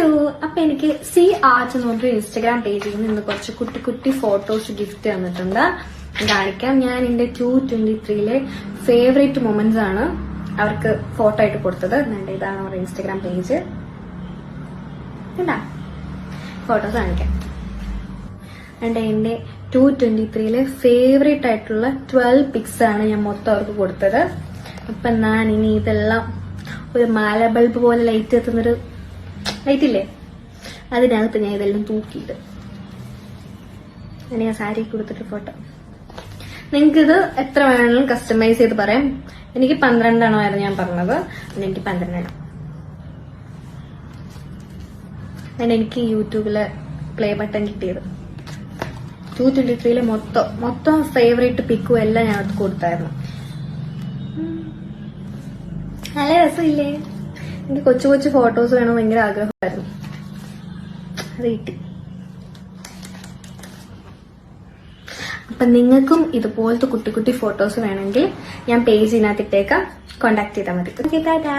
Hello, അപ്പൊ എനിക്ക് C art എന്ന് പറഞ്ഞൊരു ഇൻസ്റ്റാഗ്രാം പേജിൽ നിന്ന് കുറച്ച് കുട്ടി കുട്ടി ഫോട്ടോസ് ഗിഫ്റ്റ് തന്നിട്ടുണ്ട്. കാണിക്കാം. ഞാൻ എന്റെ 223 ഫേവറേറ്റ് മൊമെന്റ്സ് ആണ് അവർക്ക് ഫോട്ടോ ആയിട്ട് കൊടുത്തത്. ഇതാണ് അവരുടെ ഇൻസ്റ്റാഗ്രാം പേജ്. എന്താ ഫോട്ടോസ് കാണിക്കാം. എന്റെ 223 ഫേവറേറ്റ് ആയിട്ടുള്ള 12 പിക്സ് ആണ് ഞാൻ മൊത്തം അവർക്ക് കൊടുത്തത്. അപ്പൊ ഞാൻ ഇനി ഇതെല്ലാം ഒരു മാല ബൾബ് പോലെ ലൈറ്റ് എത്തുന്നൊരു ലൈറ്റ് ഇല്ലേ, അതിനകത്ത് ഞാൻ ഇതെല്ലാം തൂക്കിയിട്ട് ഞാൻ സാരി കൊടുത്തിട്ട് ഫോട്ടോ. നിങ്ങൾക്കിത് എത്ര വേണമെങ്കിലും കസ്റ്റമൈസ് ചെയ്ത് പറയാം. എനിക്ക് 12 എണ്ണമായിരുന്നു ഞാൻ പറഞ്ഞത്. എനിക്ക് 12 എണ്ണം. എനിക്ക് യൂട്യൂബില് പ്ലേ ബട്ടൺ കിട്ടിയത് 223 മൊത്തം ഫേവറേറ്റ് പിക്കും എല്ലാം ഞാൻ കൊടുത്തായിരുന്നു. നല്ല രസമില്ലേ? എനിക്ക് കൊച്ചു കൊച്ചു ഫോട്ടോസ് വേണം ഭയങ്കര ആഗ്രഹമായിരുന്നു. അത് കിട്ടി. അപ്പൊ നിങ്ങൾക്കും ഇതുപോലത്തെ കുട്ടി കുട്ടി ഫോട്ടോസ് വേണമെങ്കിൽ ഞാൻ പേജിനകത്ത് ഇട്ടേക്കാം. കോണ്ടാക്ട് ചെയ്താൽ മതി. ഓക്കെ, ടാറ്റാ.